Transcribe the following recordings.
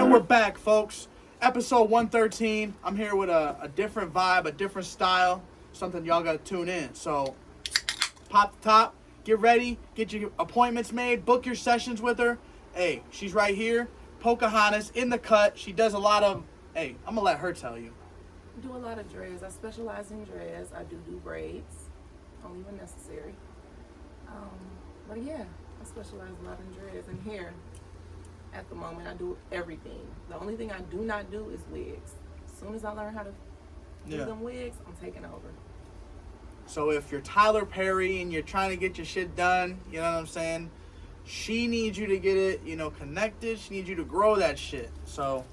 And we're back, folks. Episode 113. I'm here with a different vibe, a different style, something y'all got to tune in. So, pop the top, get ready, get your appointments made, book your sessions with her. Hey, she's right here. PokaHontas in the cut. She does a lot of, hey, I'm going to let her tell you. I do a lot of dreads. I specialize in dreads. I do braids, only when necessary. But yeah, I specialize a lot in dreads and hair. At the moment, I do everything. The only thing I do not do is wigs. As soon as I learn how to do them wigs, I'm taking over. So if you're Tyler Perry and you're trying to get your shit done, you know what I'm saying? She needs you to get it, connected. She needs you to grow that shit. So,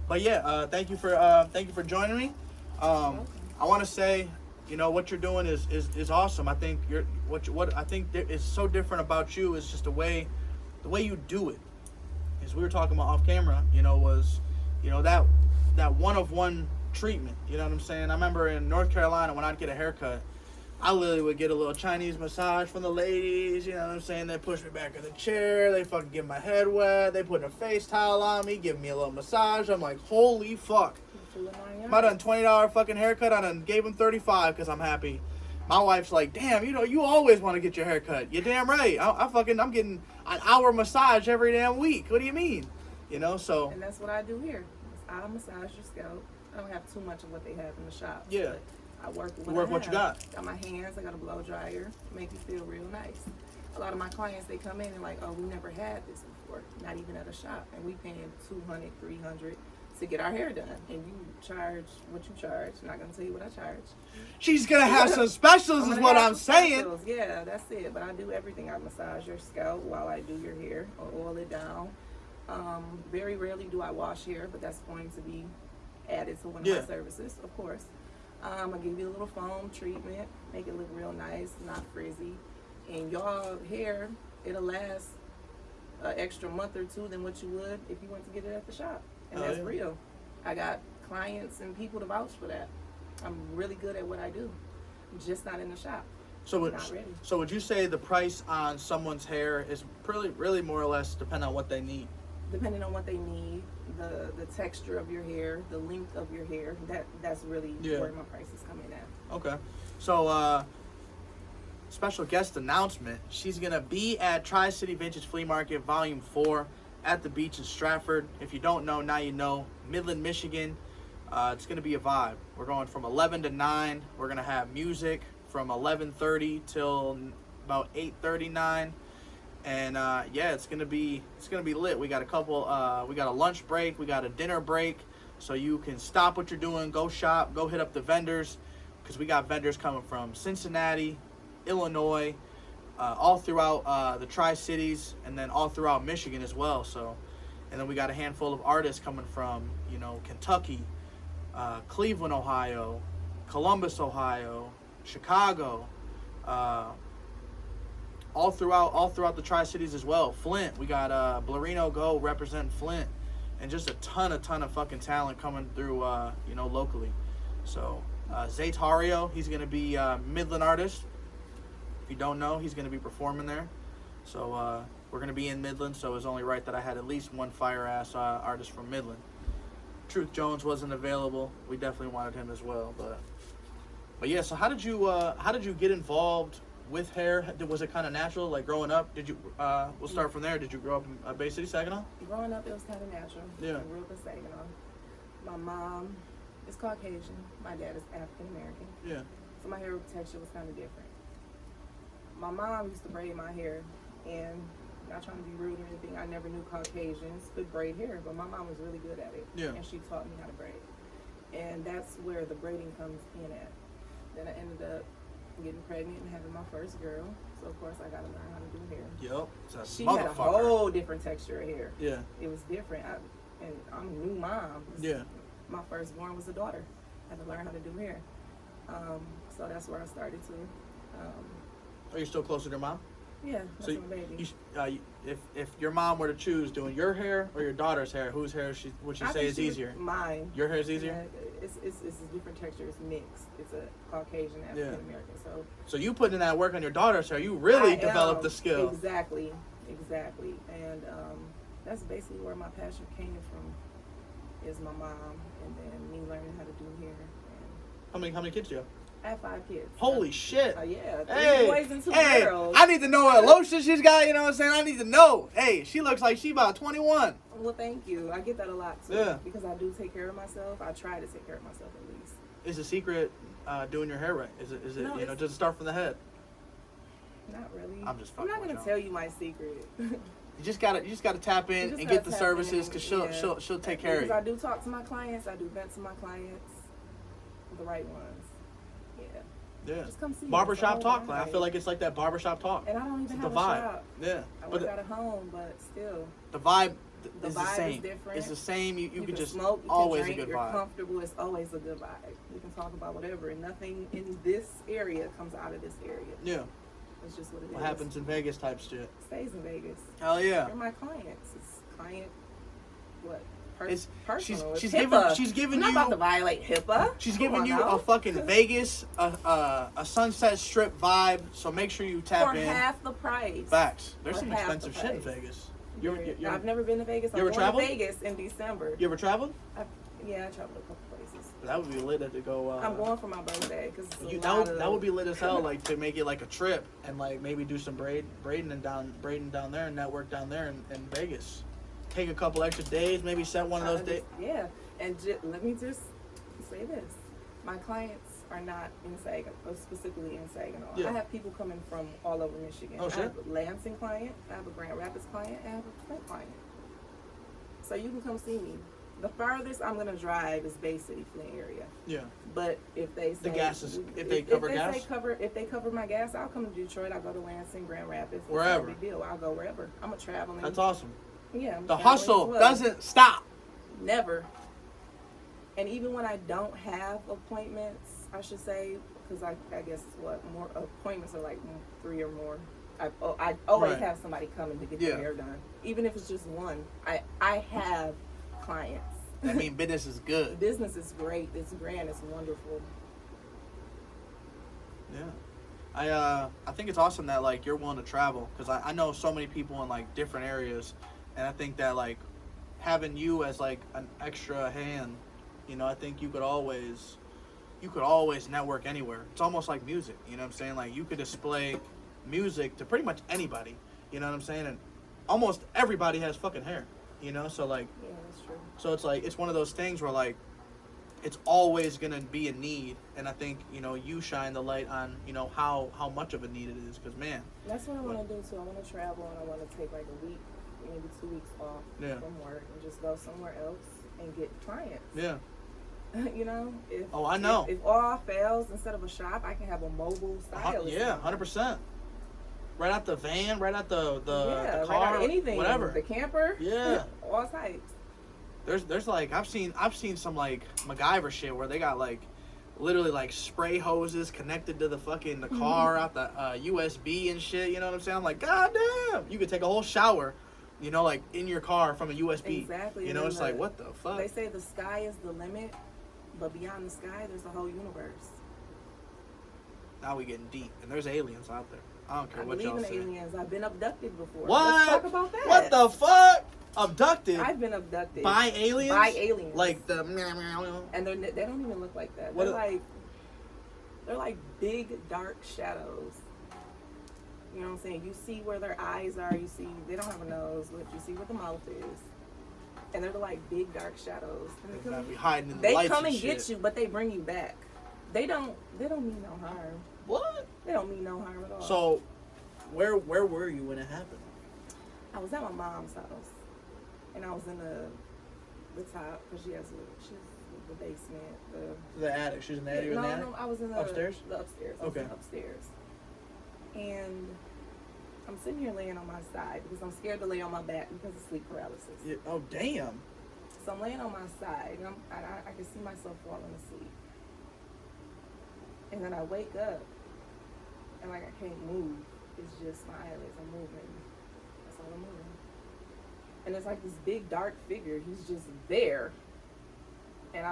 but yeah, thank you for joining me. I want to say, what you're doing is awesome. I think what I think is so different about you is just the way you do it. As we were talking about off camera, was that one of one treatment. You know what I'm saying? I remember in North Carolina when I'd get a haircut, I literally would get a little Chinese massage from the ladies. You know what I'm saying? They push me back in the chair. They fucking get my head wet. They put a face towel on me, give me a little massage. I'm like, holy fuck. I done $20 fucking haircut. I done gave them $35 because I'm happy. My wife's like, damn, you always want to get your hair cut. You're damn right. I'm getting an hour massage every damn week. What do you mean? So. And that's what I do here. I'll massage your scalp. I don't have too much of what they have in the shop. Yeah. I work with what you got. Got my hands. I got a blow dryer. Make you feel real nice. A lot of my clients, they come in and like, oh, we never had this before. Not even at a shop. And we paying $200, $300 to get our hair done. And you charge what you charge. I'm not going to tell you what I charge. She's going to have some specials is what I'm saying. Specials. Yeah, that's it. But I do everything. I massage your scalp while I do your hair or oil it down. Very rarely do I wash hair, but that's going to be added to one of my services, of course. I give you a little foam treatment, make it look real nice, not frizzy. And y'all hair, it'll last an extra month or two than what you would if you went to get it at the shop. And that's real. I got clients and people to vouch for that. I'm really good at what I do, just not in the shop. So would you say the price on someone's hair is really more or less depending on what they need? Depending on what they need, the texture of your hair, the length of your hair, that's really where my price is coming at. Okay. So special guest announcement. She's gonna be at Tri-City Vintage Flea Market Volume 4 at the beach in Stratford. If you don't know, now you know. Midland, Michigan. It's gonna be a vibe. We're going from 11 to 9. We're gonna have music from 11:30 till about 8:39. And it's gonna be lit. We got we got a lunch break, we got a dinner break, so you can stop what you're doing, go shop, go hit up the vendors, because we got vendors coming from Cincinnati, Illinois, all throughout the Tri-Cities, and then all throughout Michigan as well. So, and then we got a handful of artists coming from Kentucky, Cleveland, Ohio, Columbus, Ohio, Chicago. All throughout the Tri-Cities as well. Flint, we got Blarino Go representing Flint, and just a ton of fucking talent coming through, locally. So Zaytario, he's gonna be Midland artist. If you don't know, he's gonna be performing there. So we're gonna be in Midland, so it was only right that I had at least one fire ass artist from Midland. Truth Jones wasn't available. We definitely wanted him as well, but yeah. So how did you get involved with hair? Was it kind of natural, like growing up? Did you? We'll start from there. Did you grow up in Bay City, Saginaw? Growing up, it was kind of natural. Yeah. I grew up in Saginaw. My mom is Caucasian. My dad is African American. Yeah. So my hair texture was kind of different. My mom used to braid my hair, and not trying to be rude or anything, I never knew Caucasians could braid hair, but my mom was really good at it. Yeah. And she taught me how to braid. And that's where the braiding comes in at. Then I ended up getting pregnant and having my first girl, so of course I gotta learn how to do hair. Yep. She had a whole different texture of hair. Yeah. It was different. And I'm a new mom. Yeah. My firstborn was a daughter. I had to learn how to do hair. So that's where I started to. Are you still close to your mom? Yeah, that's my baby. If your mom were to choose doing your hair or your daughter's hair, whose hair would she say is easier? Mine. Your hair is easier? Yeah, it's a different texture. It's mixed. It's a Caucasian African American. So you put in that work on your daughter's hair. You really developed the skill. Exactly. And that's basically where my passion came from. Is my mom, and then me learning how to do hair. And How many kids do you have? I have 5 kids. Holy shit. Yeah, 3 Hey, boys and 2 hey, girls. I need to know what lotion she's got, you know what I'm saying? I need to know. Hey, she looks like she about 21. Well, thank you. I get that a lot too. Yeah. Because I do take care of myself. I try to take care of myself at least. Is the secret doing your hair right? Is it No, you know, just start from the head? Not really. I'm just I'm fucking not with gonna y'all. tell you my secret. You just gotta tap in just and gotta get the tap services in, because yeah. she'll take care of Because you. I do talk to my clients. I do vent to my clients. The right ones. Yeah. Yeah. Just come see me. Barbershop It's talk. all I feel like it's like that barbershop talk. And I don't even It's have the a vibe. shop. Yeah. I But work out of home, but still. the vibe The is the vibe same. is different. It's the same. You You can just smoke, you always can drink, a good you're vibe. comfortable. It's always a good vibe. You can talk about whatever, and nothing in this area comes out of this area. Yeah. It's just what it is. What happens in Vegas type shit. Stays in Vegas. Hell yeah. They're my clients. It's client. What? It's Personal. she's It's HIPAA. giving I'm not you about to violate HIPAA. she's Come giving on you now. a fucking Vegas a Sunset Strip vibe. So make sure you tap for in. half the price. Facts. There's For some half the expensive shit in price. Vegas. I've never been to Vegas. You ever I'm going traveled? to Vegas in December. You ever traveled? Yeah, I traveled a couple places. That would be lit to go. I'm going for my birthday because That would be lit as hell. Like to make it like a trip and like maybe do some braiding down there and network down there in Vegas. Take a couple extra days, maybe set one of those days. Yeah, and let me just say this: my clients are not in Saginaw, or specifically in Saginaw. Yeah. I have people coming from all over Michigan. Oh, I shit. have a Lansing client, I have a Grand Rapids client, and I have a Flint client. So you can come see me. The farthest I'm gonna drive is Bay City, Flint area. Yeah. But if they say The gas is if they cover gas. If they cover my gas, I'll come to Detroit. I'll go to Lansing, Grand Rapids. It's Wherever. not a big deal. I'll go wherever. I'm a traveling. That's awesome. Yeah. I'm The traveling hustle as well. doesn't stop. Never. And even when I don't have appointments, I should say, because I guess more appointments are like 3 or more. I always Right. have somebody coming to get Yeah. their hair done, even if it's just one. I have clients. I mean, business is good. Business is great. It's grand. It's wonderful. Yeah. I think it's awesome that like you're willing to travel because I know so many people in like different areas, and I think that like having you as like an extra hand, you know, I think you could always network anywhere. It's almost like music, you know what I'm saying? Like you could display music to pretty much anybody, you know what I'm saying? And almost everybody has fucking hair, you know? So like, Yeah, that's true. so it's like, it's one of those things where like, it's always gonna be a need, and I think, you know, you shine the light on, you know, how much of a need it is, because man. That's what I want to do too. I want to travel and I want to take like a week, maybe 2 weeks off Yeah. from work and just go somewhere else and get clients. Yeah. You know, Oh, I know. If all fails, instead of a shop, I can have a mobile stylist. Yeah, 100%. Right out the van, right out the right car, out anything, whatever. The camper, Yeah. all types. There's like I've seen some like MacGyver shit where they got like literally like spray hoses connected to the car out the USB and shit. You know what I'm saying? I'm like, God damn! You could take a whole shower, you know, like in your car from a USB. Exactly. You know, it's like what the fuck? They say the sky is the limit, but beyond the sky, there's the whole universe. Now we getting deep, and there's aliens out there. I don't care I what believe y'all in say. aliens. I've been abducted before. What? Let's talk about that. What the fuck? Abducted? I've been abducted by aliens? By aliens. Like the and they don't even look like that. What They're like big dark shadows. You know what I'm saying? You see where their eyes are. You see they don't have a nose, but you see where the mouth is. And they're like big dark shadows. And They gotta be hiding in the they lights come and shit. get you, but they bring you back. They don't mean no harm. What? They don't mean no harm at all. So, where were you when it happened? I was at my mom's house, and I was in the top because she's the basement. The attic. She's in the attic. No, I was in the upstairs. The upstairs. I was upstairs. And I'm sitting here laying on my side because I'm scared to lay on my back because of sleep paralysis. Yeah. Oh damn. So I'm laying on my side, and I can see myself falling asleep. And then I wake up, and like I can't move. It's just my eyelids are moving. That's all I'm moving. And it's like this big dark figure. He's just there, and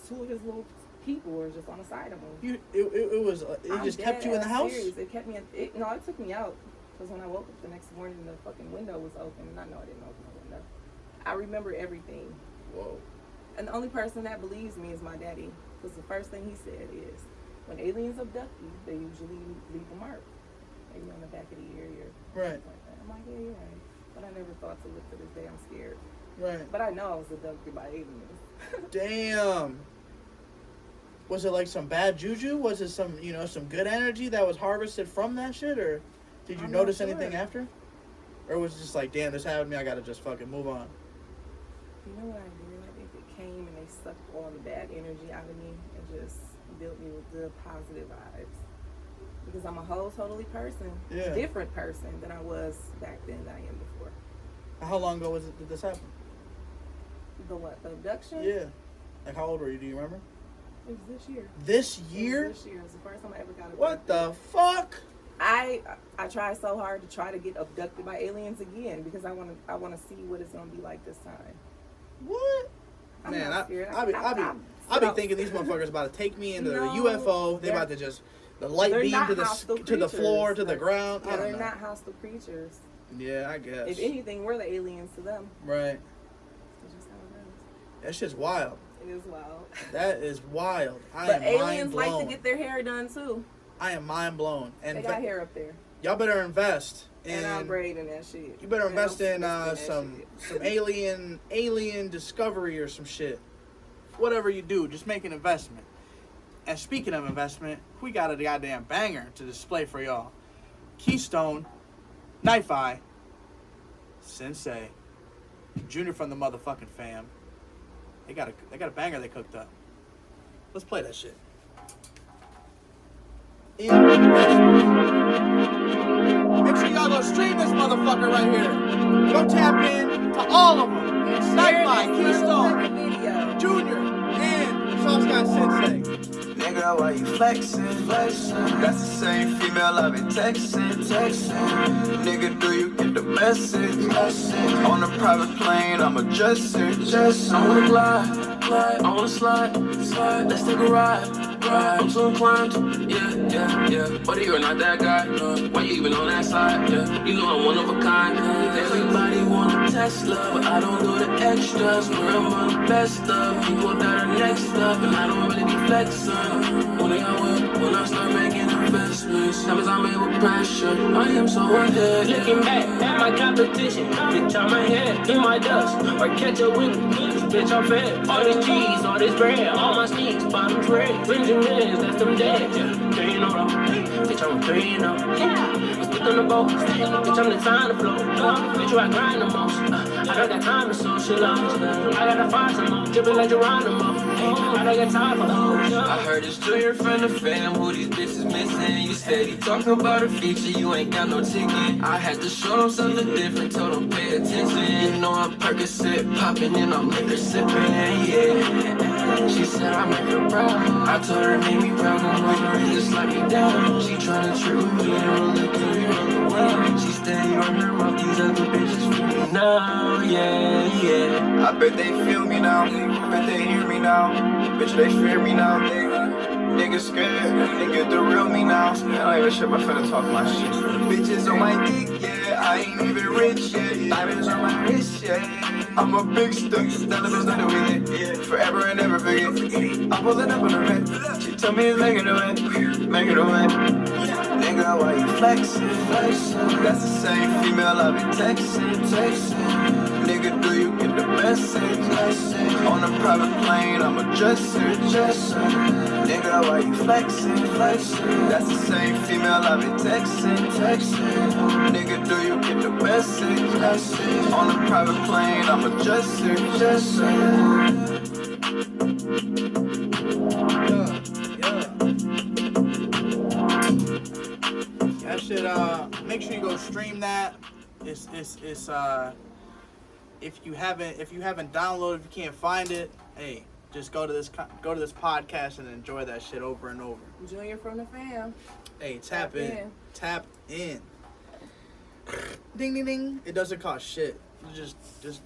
two of his little people were just on the side of him. It just kept you in the house? Serious. It kept me it took me out. Because when I woke up the next morning, the fucking window was open, and I know I didn't open the window. remember everything. Whoa. And the only person that believes me is my daddy. Because the first thing he said is, when aliens abduct you, they usually leave a mark. Maybe on the back of the ear. Right. Like that. I'm like, yeah, you're right. But I never thought to look to this day. I'm scared. Right. But I know I was abducted by aliens. Damn. Was it like some bad juju? Was it some, some good energy that was harvested from that shit? Or did you notice anything after? Or was it just like, damn, this happened to me, I gotta just fucking move on? You know what I did? I think it came and they sucked all the bad energy out of me and just built me with good, positive vibes. Because I'm a whole totally person, different person than I was back then than I am before. How long ago did this happen? The what? The abduction? Yeah. Like, how old were you? Do you remember? It was this year. This year? This year. It was the first time I ever got abducted. What the fuck? I tried so hard to try to get abducted by aliens again because I want to see what it's gonna be like this time. What? I'm Man, not scared. I be thinking these motherfuckers about to take me into the UFO. They about to just the light beam to the floor, to the ground. Yeah, they're not hostile creatures. Yeah, I guess. If anything, we're the aliens to them. Right. That's just how it is. That shit's wild. It is wild. That is wild. But aliens like to get their hair done too. I am mind blown. And they got hair up there. Y'all better invest in. And I'm braiding that shit. You better invest in some alien discovery or some shit. Whatever you do, just make an investment. And speaking of investment, we got a goddamn banger to display for y'all. Keystone, Knife Eye, Sensei, Junior from the motherfucking fam. They got a banger they cooked up. Let's play that shit. Make sure y'all go stream this motherfucker right here. Go tap in to all of them. Knife Eye, Keystone, Junior, and Sauce Guy Sensei. Nigga, why you flexing? That's the same female I've been texting. Nigga, do you get the message? On a private plane, I'm a dresser. I wanna glide, I wanna slide. Let's take a ride. I'm so inclined to, yeah. But you're not that guy. Why you even on that side? Yeah, you know I'm one of a kind. Everybody want a Tesla, but I don't do the extras. Where I'm on the best of people that are next up, and I don't really be flexing. Only I will when I start making investments. Times I'm made with pressure. I am so ahead. Looking back at my competition, bitch, on my head, in my dust, or catch a with me. Bitch, I'm fed. All this cheese, all this bread, all my sneaks, bottoms red. Benjamins, that's them dead. Yeah, 3-0, bitch, I'm 3-0. Yeah, let's put on the boat. Bitch, I'm the time to flow. Bitch, you I grind the most. I don't got time to socialize. I gotta find some more, dripping like Geronimo. I don't got time for hoes. I heard it's Junior from the fam, who these bitches missing. You steady talking about a feature, you ain't got no ticket. I had to show them something different, told them pay attention. You know I'm Percocet popping and I'm liquor sipping, yeah. She said I make her proud. I told her make me proud, and just let me down. She tryna trip with me, and look at me on the way. She steady on her mouth, these other bitches feel me now, yeah. I bet they feel me now, I bet they hear me now. Bitch, they fear me now, niggas scared, they get the real me now. I don't even shit, my finna talk my shit. Bitches on my dick, yeah, I ain't even rich yet. Diamonds on my wrist, yeah. I'm a big stuck, stand up and stand with it, yeah. Forever and ever forget. I'm pulling up on the red. She told me to make it away, make it away. Nigga, why you flexing? That's the same female I've been texting. Nigga, do you get the message? On a private plane, I'm a dresser. Nigga, why you flexing? That's the same female I've been texting. Nigga, do you get the message? On a private plane, I'm a dresser. That shit, make sure you go stream that. It's if you haven't downloaded, if you can't find it, hey, just go to this podcast and enjoy that shit over and over. Junior from the fam. Hey, tap in. Ding ding ding. It doesn't cost shit. You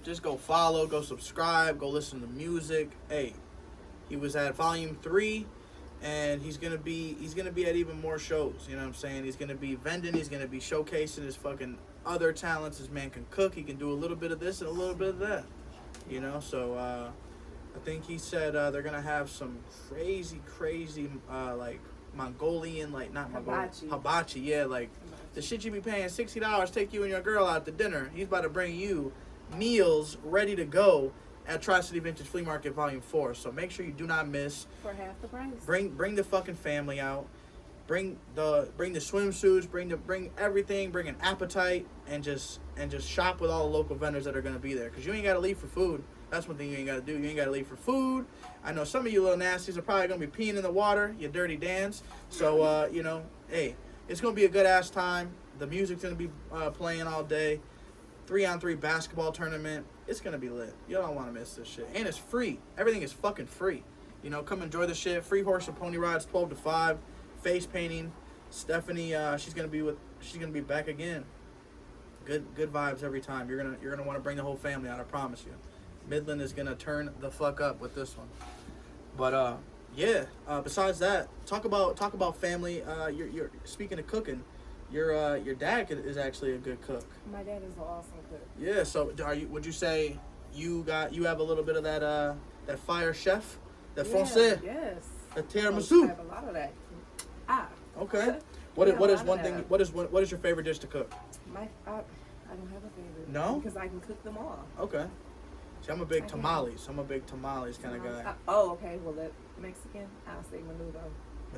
just go follow, go subscribe, go listen to music. Hey, he was at volume 3. And he's gonna be at even more shows. You know what I'm saying? He's gonna be vending. He's gonna be showcasing his fucking other talents. This man can cook. He can do a little bit of this and a little bit of that. You know, so I think he said they're gonna have some crazy like Mongolian, like not Mongolian, hibachi. Yeah, like the shit you be paying $60 take you and your girl out to dinner. He's about to bring you meals ready to go at Tri-City Vintage Flea Market Volume 4. So make sure you do not miss. For half the price. Bring the fucking family out. Bring the swimsuits. Bring everything. Bring an appetite and just shop with all the local vendors that are gonna be there. Cause you ain't gotta leave for food. That's one thing you ain't gotta do. You ain't gotta leave for food. I know some of you little nasties are probably gonna be peeing in the water. You dirty Dans. So you know, hey, it's gonna be a good ass time. The music's gonna be playing all day. 3-on-3 basketball tournament. It's gonna be lit. You don't want to miss this shit. And it's free. Everything is fucking free. You know, come enjoy the shit. Free horse and pony rides, 12 to 5. Face painting. Stephanie, she's gonna be back again. Good vibes every time. You're gonna want to bring the whole family out. I promise you. Midland is gonna turn the fuck up with this one. But yeah. Besides that, talk about family. You're speaking of cooking. Your dad is actually a good cook. My dad is an awesome cook. Yeah. So would you say you have a little bit of that fire chef, that français, Yes. the tiramisu? I have a lot of that. Okay. What is your favorite dish to cook? I don't have a favorite. No? Because I can cook them all. Okay. See, I'm a big tamales. I'm a big tamales kind of guy. Okay. Well, that Mexican, I'll say menudo.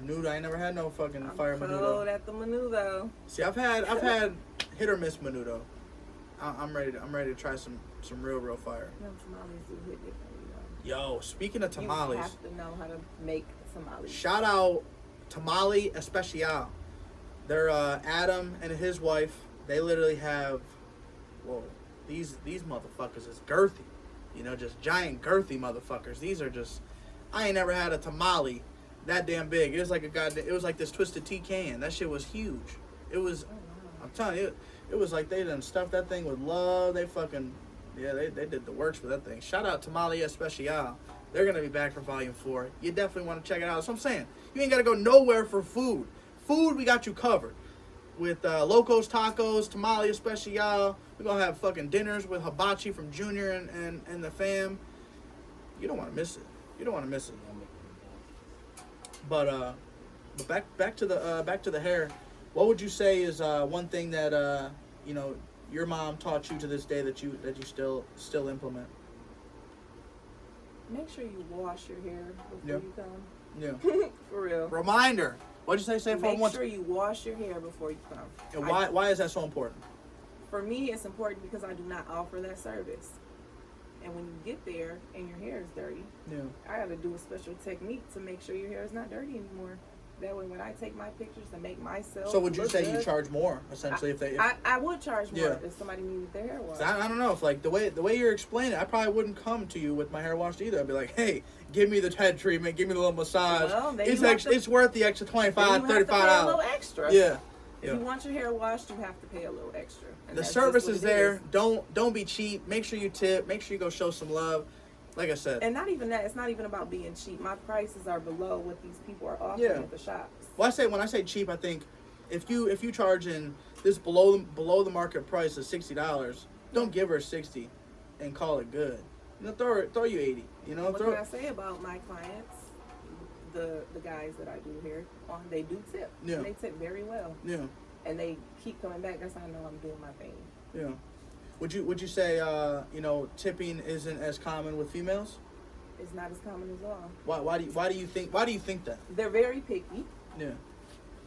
Menudo, I ain't never had no fucking fire cold menudo. at the menudo. See, I've had hit or miss menudo. I'm ready to try some real fire. No, tamales do hit differently though. Yo, speaking of tamales, you have to know how to make tamales. shout out Tamale Especial. They're Adam and his wife. They literally have, whoa, these motherfuckers is girthy. You know, just giant girthy motherfuckers. These are just, I ain't never had a tamale that damn big. It was like it was like this Twisted Tea can. That shit was huge. It was, I'm telling you, it was like they done stuffed that thing with love. They fucking, yeah, they did the works for that thing. Shout out Tamale Especial. They're gonna be back for Volume 4. You definitely want to check it out. That's what I'm saying. You ain't gotta go nowhere for food. Food, we got you covered. With Locos Tacos, Tamale Especial. We're gonna have fucking dinners with hibachi from Junior and the fam. You don't want to miss it. You don't want to miss it. But back to the hair. What would you say is one thing that you know your mom taught you to this day that you still implement? Make sure you wash your hair before you come. Yeah. For real. Reminder. What'd you say? Make sure you wash your hair before you come. And why is that so important? For me, it's important because I do not offer that service. And when you get there and your hair is dirty, I got to do a special technique to make sure your hair is not dirty anymore. That way, when I take my pictures to make myself So would you say good, you charge more, essentially? I would charge more if somebody needed their hair washed. I don't know. If like the way you're explaining it, I probably wouldn't come to you with my hair washed either. I'd be like, hey, give me the head treatment, give me the little massage. Well, it's worth the extra $25, $35. A little extra. Yeah. If you want your hair washed, you have to pay a little extra. And the service is there. Don't be cheap. Make sure you tip. Make sure you go show some love. Like I said. And not even that. It's not even about being cheap. My prices are below what these people are offering at the shops. Well, when I say cheap, I think if you charging this below the market price of $60, don't give her 60 and call it good. You know, throw you 80. You know. What can I say about my clients? The guys that I do here, they do tip. Yeah. And they tip very well. Yeah. And they keep coming back. That's how I know I'm doing my thing. Yeah. Would you say tipping isn't as common with females? It's not as common as well. Why do you think that? They're very picky. Yeah.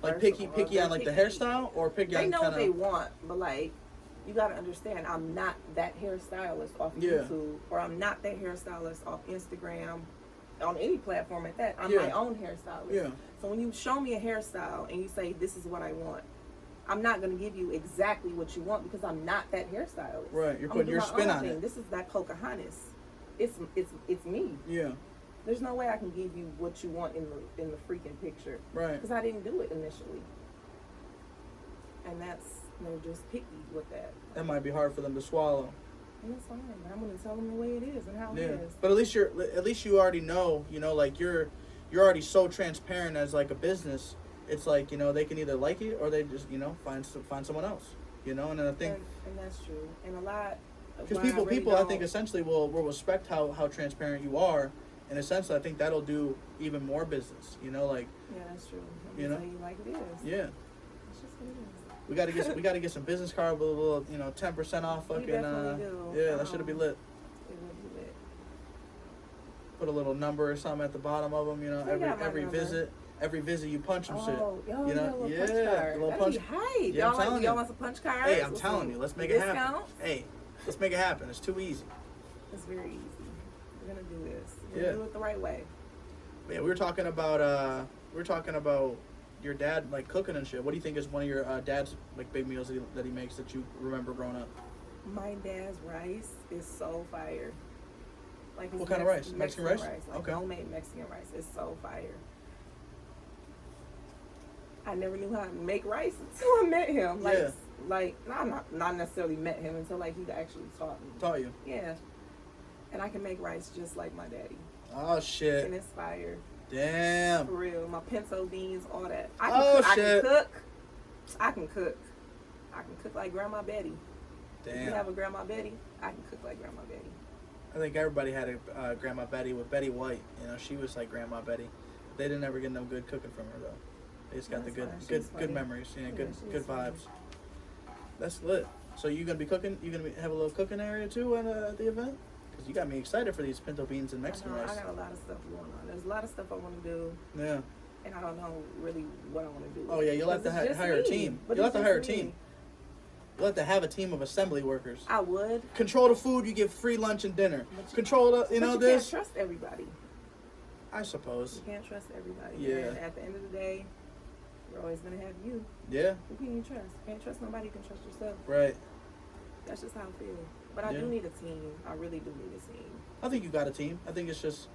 Like picky on like the hairstyle or picky on they know what they want, but like you gotta understand, I'm not that hairstylist off YouTube, or I'm not that hairstylist off Instagram, on any platform at that. I'm my own hairstylist. Yeah. So when you show me a hairstyle and you say this is what I want, I'm not gonna give you exactly what you want because I'm not that hairstylist. Right. You're putting your spin on it. This is that PokaHontas. It's me. Yeah. There's no way I can give you what you want in the freaking picture. Right. Because I didn't do it initially. And they're just picky with that. That might be hard for them to swallow. And that's fine. I'm gonna tell them the way it is and how it is. But at least you already know, like you're already so transparent as like a business. It's like, they can either like it or they just, find someone else. And then I think and that's true. And a lot Because Why I really people, I don't- think essentially will respect how transparent you are, and essentially I think that'll do even more business. You know, like Yeah, that's true. You know? Tell you like it is. yeah, It's just what it is. we gotta get some business card with a little 10% off We fucking. definitely do. Yeah, that should be lit. It would be lit. Put a little number or something at the bottom of them. You know, You got my every number. visit you punch some shit. Oh, yo, You know? a little Yeah, punch card. a little That'd punch- be hype. Yeah, I'm y'all, telling you. y'all want some punch cards? Hey, I'm with telling some you, let's make it happen. discounts? Hey, let's make it happen. It's too easy. It's very easy. We're gonna do this. We're Yeah. gonna do it the right way. Yeah, we were talking about your dad like cooking and shit. What do you think is one of your dad's like big meals that he makes that you remember growing up? My dad's rice is so fire. Like his What kind of rice? Mexican Mexican rice. rice? Like Okay. homemade Mexican rice. It's so fire. I never knew how to make rice until I met him. Like, Yeah. like not necessarily met him until like he actually taught me. Taught you? Yeah. And I can make rice just like my daddy. Oh And shit! it's fire. Damn. For real. My pinto beans, all that. Oh, I shit. can cook. I can cook. I can cook like Grandma Betty. If you Damn. have a Grandma Betty, I can cook like Grandma Betty. I think everybody had a Grandma Betty with Betty White. You know, she was like Grandma Betty. They didn't ever get no good cooking from her though. They just got That's the fine. good She's funny. memories. Yeah, Yeah, good she's funny. vibes. That's lit. So you gonna be cooking? You gonna have a little cooking area too at the event? Because you got me excited for these pinto beans and Mexican I rice. got a lot of stuff going on. There's a lot of stuff I want to do, Yeah. and I don't know really what I want to do. Oh yeah, you'll have to Because it's just hire a me. team. But You'll it's have to hire a just me. team. You'll have to have a team of assembly workers. I would. Control the food. You get free lunch and dinner. But you- Control the But you this. can't trust everybody. I suppose. You can't trust everybody. Yeah. And at the end of the day, you're always gonna have you. Yeah. Who can you trust? You can't trust nobody. You can trust yourself. Right. That's just how I feel. But I Yeah. do need a team. I really do need a team. I think you got a team. I think it's just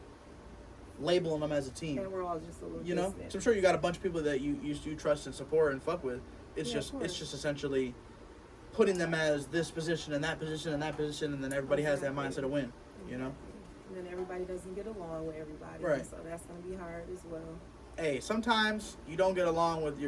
labeling them as a team. And we're all just a little You know, distant. so I'm sure you got a bunch of people that you trust and support and fuck with. It's Yeah, just of it's course. just essentially putting them as this position and that position and that position, and then everybody has that mindset to win. You know, And then everybody doesn't get along with everybody. Right. So that's gonna be hard as well. hey, sometimes you don't get along with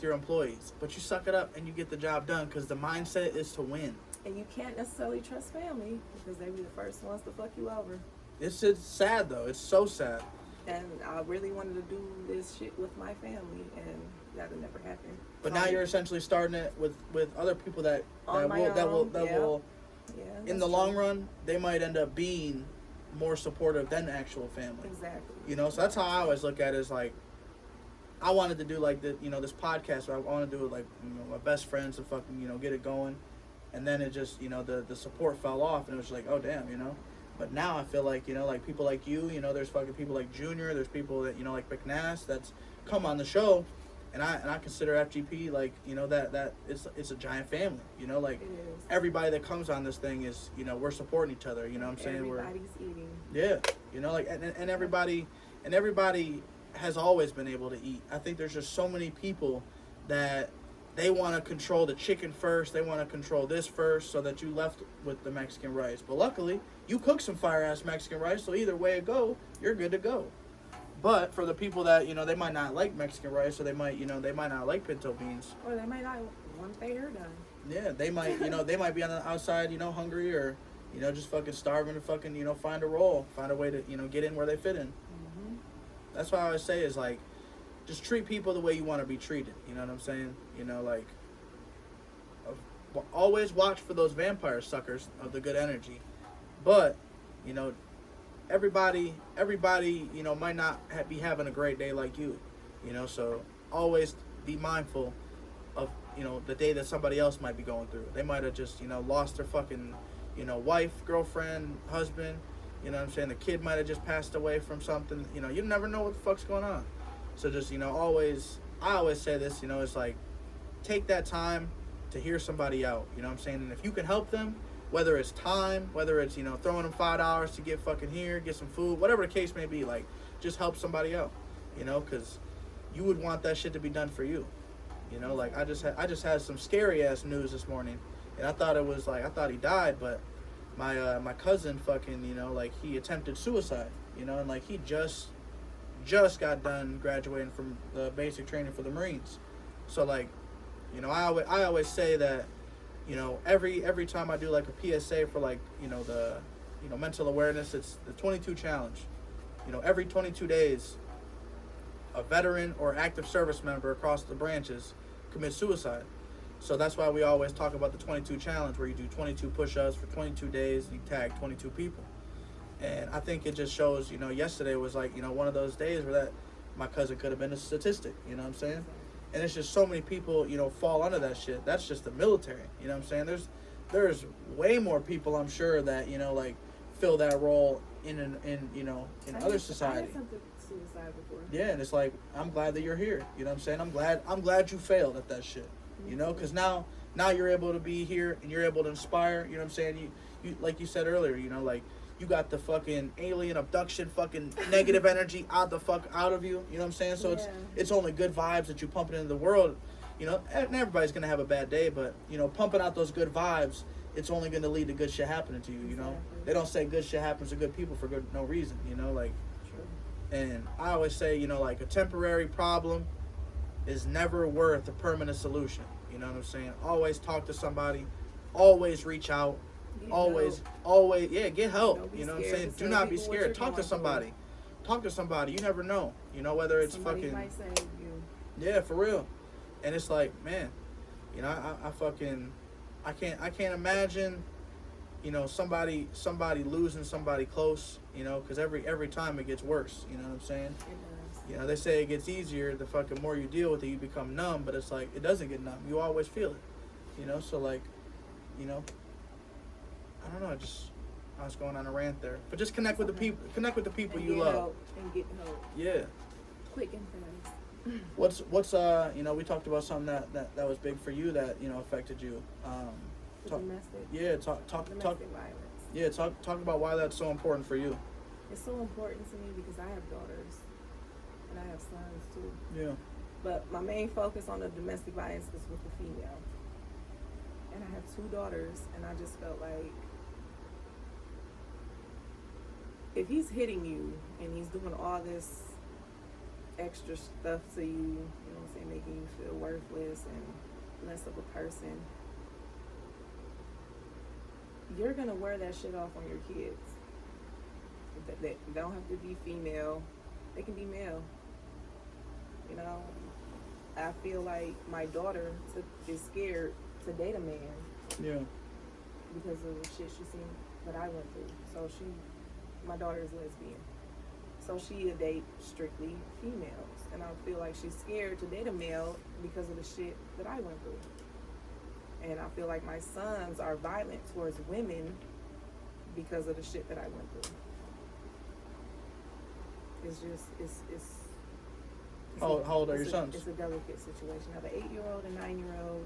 your employees, but you suck it up and you get the job done because the mindset is to win. And you can't necessarily trust family because they be the first ones to fuck you over. It's sad though. It's so sad. And I really wanted to do this shit with my family, and that'll never happen. But now you're essentially starting it with other people that On my will own, yeah. will yeah, in that's the long true. run they might end up being more supportive than the actual family. Exactly. You know, so that's how I always look at it. Is like, I wanted to do like this podcast. Where I want to do it like my best friends to fucking get it going, and then it just the support fell off, and it was like, oh damn. But now I feel like like people like you. There's fucking people like Junior. There's people that like McNass that's come on the show, and I consider FGP like that it's a giant family. Like It is. everybody that comes on this thing is we're supporting each other. You know what I'm saying? Everybody's eating. Yeah, like and everybody has always been able to eat. I think there's just so many people that they want to control the chicken first. They want to control this first, so that you left with the Mexican rice. But luckily, you cook some fire ass Mexican rice, so either way it go, you're good to go. But for the people that they might not like Mexican rice, or they might not like pinto beans. Or they might not want their hair done. Yeah, they might they might be on the outside hungry, or just fucking starving to fucking find a role, find a way to get in where they fit in. Mm-hmm. That's why I always say is like, just treat people the way you want to be treated. You know what I'm saying? Like, always watch for those vampire suckers of the good energy. But, everybody, might not be having a great day like you. So always be mindful of, the day that somebody else might be going through. They might have just, lost their fucking, wife, girlfriend, husband. You know what I'm saying? The kid might have just passed away from something. You never know what the fuck's going on. So just, I always say this, it's like, take that time to hear somebody out. You know what I'm saying? And if you can help them, whether it's time, whether it's, throwing them $5 to get fucking here, get some food, whatever the case may be, like, just help somebody out, because you would want that shit to be done for you. Like, I just had some scary ass news this morning, and I thought he died, but my cousin fucking, like, he attempted suicide, and like, he just got done graduating from the basic training for the Marines. So like, I always say that, you know, every time I do like a PSA for like, you know, the, you know, mental awareness, it's the 22 challenge. You know, every 22 days, a veteran or active service member across the branches commits suicide. So that's why we always talk about the 22 challenge, where you do 22 push-ups for 22 days and you tag 22 people. And I think it just shows, you know, yesterday was like, you know, one of those days where that my cousin could have been a statistic, you know what I'm saying? And it's just so many people, you know, fall under that shit. That's just the military, you know what I'm saying? There's way more people, I'm sure, that, you know, like fill that role in you know, in other society. I had something suicide before. Yeah, and it's like, I'm glad that you're here, you know what I'm saying? I'm glad you failed at that shit, you know, because now you're able to be here and you're able to inspire, you know what I'm saying? You like you said earlier, you know, like, you got the fucking alien abduction fucking negative energy out of you, you know what I'm saying? So it's only good vibes that you pumping into the world, you know, and everybody's gonna have a bad day, but, you know, pumping out those good vibes, it's only gonna lead to good shit happening to you, you know? They don't say good shit happens to good people for no reason, you know, like, and I always say, you know, like, a temporary problem is never worth a permanent solution, you know what I'm saying? Always talk to somebody, always reach out, always, yeah, get help, you know what I'm saying? Do not be scared. Talk to somebody. You never know, you know, whether it's somebody fucking might save you. Yeah, for real. And it's like, man, you know, I can't imagine, you know, somebody losing somebody close, you know, because every time it gets worse, you know what I'm saying? It does. You know, they say it gets easier the fucking more you deal with it, you become numb, but it's like, it doesn't get numb. You always feel it, you know? So, like, you know, I don't know, I was going on a rant there. But just connect with the people And you get love. help, and get help. Yeah. Quick and fast. What's you know, we talked about something that was big for you that, you know, affected you. Domestic violence. Yeah, talk about why that's so important for you. It's so important to me because I have daughters and I have sons too. Yeah. But my main focus on the domestic violence is with the female. And I have 2 daughters, and I just felt like if he's hitting you and he's doing all this extra stuff to you, you know what I'm saying, making you feel worthless and less of a person, you're gonna wear that shit off on your kids. They don't have to be female, they can be male. You know, I feel like my daughter is scared to date a man. Yeah. Because of the shit she seen that I went through. So my daughter is lesbian. So she'll date strictly females. And I feel like she's scared to date a male because of the shit that I went through. And I feel like my sons are violent towards women because of the shit that I went through. How old are your sons? It's a delicate situation. I have an 8-year-old, a 9-year-old,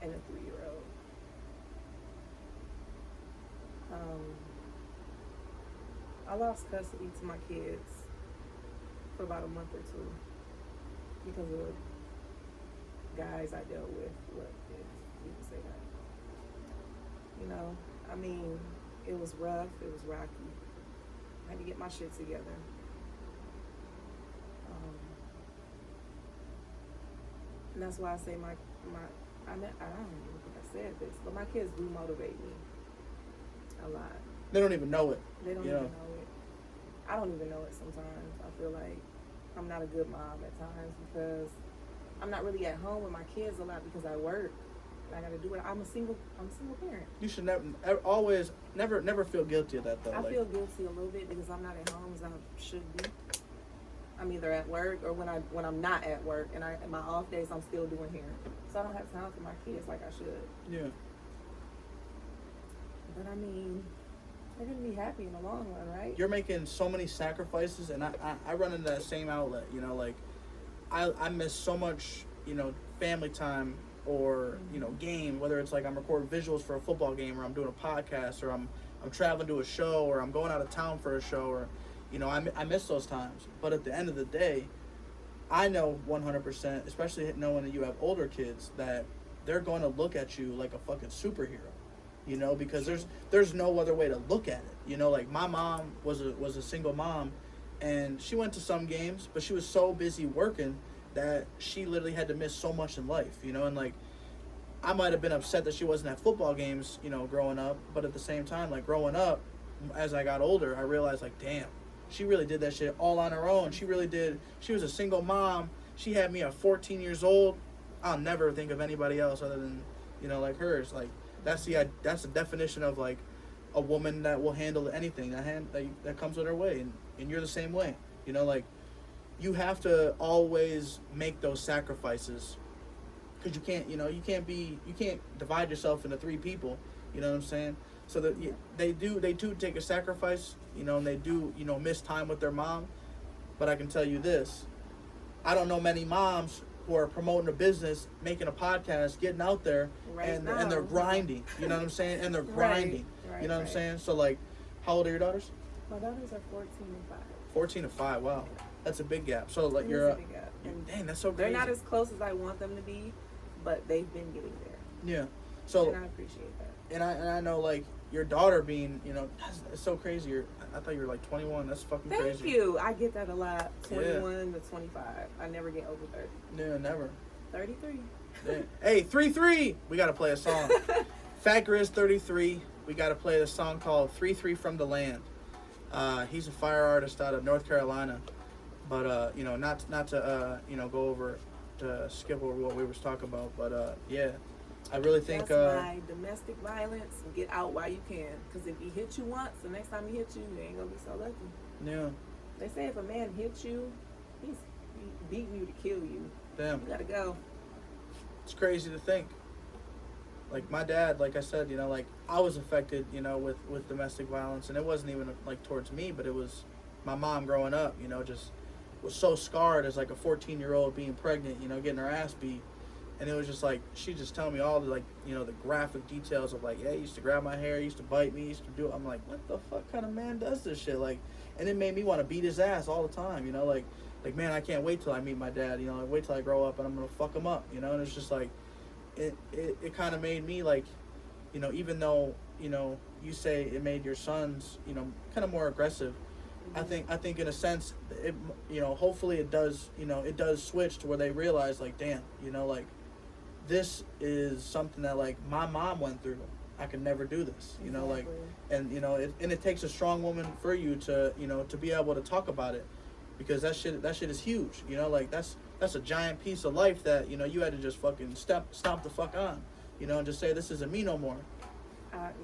and a 3-year-old. I lost custody to my kids for about a month or 2 because of guys I dealt with. What if you can say that? You know, I mean, it was rough. It was rocky. I had to get my shit together. And that's why I say I don't even think I said this, but my kids do motivate me a lot. They don't even know it. They don't even know it. I don't even know it sometimes. I feel like I'm not a good mom at times because I'm not really at home with my kids a lot because I work and I got to do it. I'm a single parent. You should never feel guilty of that though. I feel guilty a little bit because I'm not at home as I should be. I'm either at work or when I'm not at work, and my off days I'm still doing hair, so I don't have time for my kids like I should. Yeah. But I mean, they're gonna be happy in the long run, right? You're making so many sacrifices, and I run into that same outlet. You know, like I miss so much, you know, family time or you know, game. Whether it's like I'm recording visuals for a football game, or I'm doing a podcast, or I'm traveling to a show, or I'm going out of town for a show, or you know, I miss those times. But at the end of the day, I know 100%, especially knowing that you have older kids, that they're going to look at you like a fucking superhero, you know, because there's no other way to look at it. You know, like my mom was a single mom, and she went to some games, but she was so busy working that she literally had to miss so much in life, you know, and like I might have been upset that she wasn't at football games, you know, growing up. But at the same time, like, growing up, as I got older, I realized, like, damn, she really did that shit all on her own. She really did. She was a single mom. She had me at 14 years old. I'll never think of anybody else other than, you know, like hers. Like, that's the definition of, like, a woman that will handle anything that comes with her way. And you're the same way. You know, like, you have to always make those sacrifices. Because you can't divide yourself into three people. You know what I'm saying? So that they do take a sacrifice, you know, and they do, you know, miss time with their mom. But I can tell you this, I don't know many moms who are promoting a business, making a podcast, getting out there, and they're grinding. You know what I'm saying? And they're grinding. Right, you know what I'm saying? So, like, how old are your daughters? My daughters are 14 and 5. 14 and 5. Wow, that's a big gap. So, like, dang, that's so crazy. They're not as close as I want them to be, but they've been getting there. Yeah. So, and I appreciate that. And I know, like, your daughter being, you know, it's so crazy. I thought you were like 21. That's fucking crazy. Thank you. I get that a lot. 21 to 25. I never get over 30. Yeah, never. 33. Yeah. Hey, 3-3. We got to play a song. Fat Grizz 33. We got to play the song called 3-3 from the Land. He's a fire artist out of North Carolina. But, you know, not to, you know, go over, to skip over what we was talking about. But, yeah. I really think that's why domestic violence, get out while you can. Because if he hit you once, the next time he hits you, you ain't gonna be so lucky. Yeah. They say if a man hits you, he's beating you to kill you. Damn. You gotta go. It's crazy to think. Like, my dad, like I said, you know, like, I was affected, you know, with domestic violence, and it wasn't even like towards me, but it was my mom growing up, you know, just was so scarred as like a 14-year-old being pregnant, you know, getting her ass beat. And it was just like, she just telling me all the, like, you know, the graphic details of, like, yeah, he used to grab my hair, he used to bite me, he used to do it. I'm like, what the fuck kind of man does this shit? Like, and it made me want to beat his ass all the time, you know, like, man, I can't wait till I meet my dad, you know, like, wait till I grow up and I'm going to fuck him up, you know, and it's just like, it kind of made me, like, you know, even though, you know, you say it made your sons, you know, kind of more aggressive, I think in a sense, it, you know, hopefully it does, you know, it does switch to where they realize, like, damn, you know, like, this is something that, like, my mom went through. I could never do this, you know, like, and, you know, it takes a strong woman for you to, you know, to be able to talk about it, because that shit is huge, you know, like, that's a giant piece of life that, you know, you had to just fucking stomp the fuck on, you know, and just say, this isn't me no more.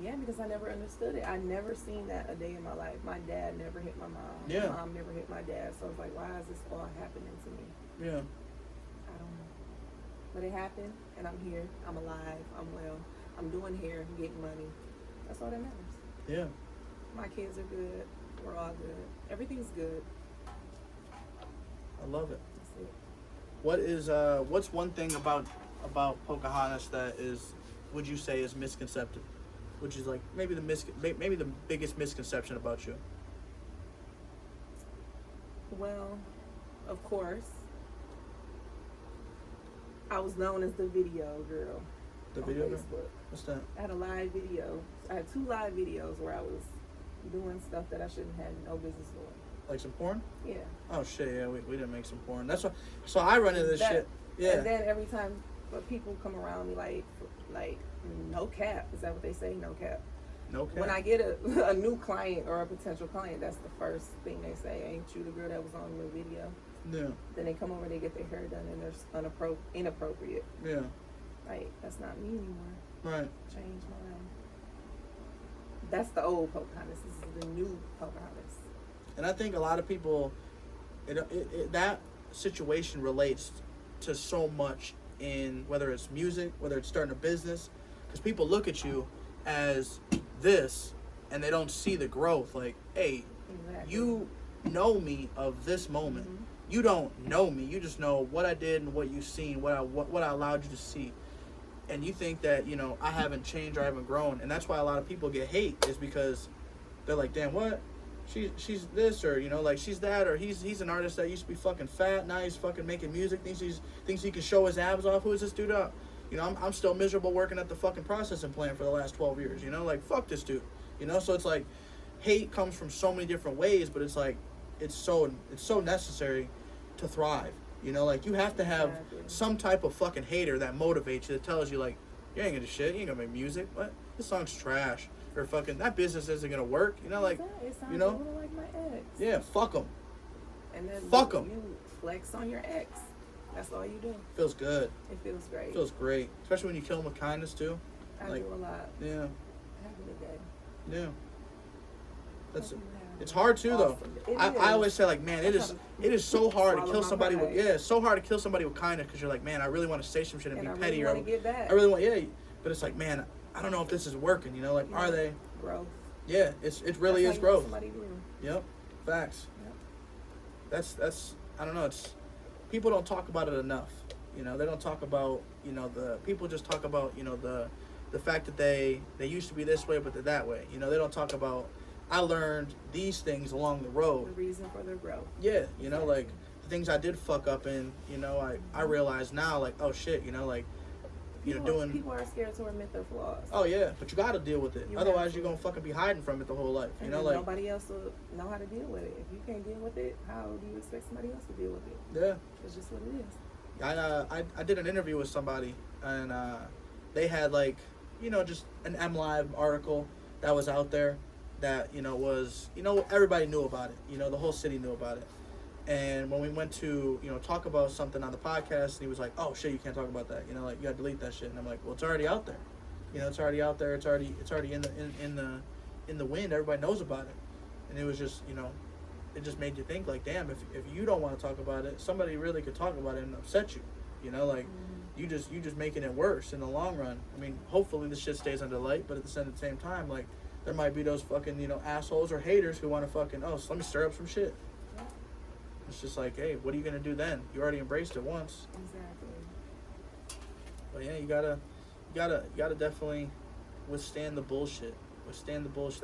Yeah, because I never understood it. I never seen that a day in my life. My dad never hit my mom. Yeah. My mom never hit my dad. So I was like, why is this all happening to me? Yeah. I don't know. But it happened, and I'm here. I'm alive. I'm well. I'm doing hair. I'm getting money. That's all that matters. Yeah. My kids are good. We're all good. Everything's good. I love it. That's it. What is what's one thing about PokaHontas that is, would you say, is misconcepted? Which is like maybe the biggest misconception about you? Well, of course, I was known as the video girl. The on video girl? Facebook. What's that? I had a live video. I had 2 live videos where I was doing stuff that I shouldn't have no business doing. Like some porn? Yeah. Oh shit, yeah, we didn't make some porn. That's what. So I run into this shit. Yeah. And then every time people come around me like no cap. Is that what they say? No cap. No cap. When I get a new client or a potential client, that's the first thing they say. Ain't you the girl that was on the video? Yeah. Then they come over, they get their hair done, and they're inappropriate. Yeah. Like, that's not me anymore. Right. Change my life. That's the old PokaHontas. This is the new PokaHontas. And I think a lot of people, that situation relates to so much in whether it's music, whether it's starting a business, because people look at you as this and they don't see the growth. Like, hey, Exactly. you know me of this moment. Mm-hmm. You don't know me. You just know what I did and what you've seen, what I allowed you to see. And you think that, you know, I haven't changed or I haven't grown. And that's why a lot of people get hate, is because they're like, damn, what? She's this, or, you know, like, she's that, or he's an artist that used to be fucking fat, now he's fucking making music, thinks he can show his abs off. Who is this dude up? You know, I'm still miserable working at the fucking processing plant for the last 12 years, you know, like, fuck this dude, you know. So it's like, hate comes from so many different ways, but it's like, it's so necessary to thrive, you know. Like, you have to have some type of fucking hater that motivates you, that tells you, like, You ain't gonna do shit. You ain't gonna make music. What? This song's trash. Or fucking, that business isn't gonna work. You know, like, it sounds you know? a little like my ex. Yeah, fuck them. And then Fuck 'em. you flex on your ex. That's all you do. Feels good. It feels great. Feels great. Especially when you kill them with kindness, too. I like, do a lot. Yeah. Have a good day. Yeah. That's Hope it. you have It's hard too, though. awesome- it I is. always say, like, man, it is so hard to Swallow kill my somebody with, pride. yeah, it's so hard to kill somebody with kindness because you're like, man, I really want to say some shit and And I be really petty. want to get back. I really want, yeah, but it's like, man, I don't know if this is working, you know, like, Yeah. are they? Growth. Yeah, it really That's is how you growth. let Somebody grew. Yep, facts. Yep. That's I don't know. It's people don't talk about it enough. You know, they don't talk about, you know, the people just talk about, you know, the fact that they used to be this way but they're that way. You know, they don't talk about I learned these things along the The road. reason for their growth. Yeah, you know, like the things I did fuck up in, you know, I realize now, like, oh shit, you know, like, you know, doing. People are scared to admit their flaws. Oh yeah, but you got to deal with it. You Otherwise, have to. you're gonna fucking be hiding from it the whole life. You And know, then like, nobody else will know how to deal with it. If you can't deal with it, how do you expect somebody else to deal with it? yeah. It's just what it is. I did an interview with somebody, and they had, like, you know, just an MLive article that was out there that, you know, was, you know, everybody knew about it. You know, the whole city knew about it. And when we went to, you know, talk about something on the podcast, he was like, oh shit, you can't talk about that. You know, like, you gotta delete that shit. And I'm like, well, it's already out there. You know, it's already out there. It's already in the wind. Everybody knows about it. And it was just, you know, it just made you think, like, damn, if you don't want to talk about it, somebody really could talk about it and upset you. You know, like, you just making it worse in the long run. I mean, hopefully this shit stays under light, but at the same time, like, there might be those fucking, you know, assholes or haters who want to fucking, oh, so let me stir up some shit. It's just like, hey, what are you gonna do then? You already embraced it once. Exactly. But yeah, you gotta definitely withstand the bullshit. Withstand the bullshit.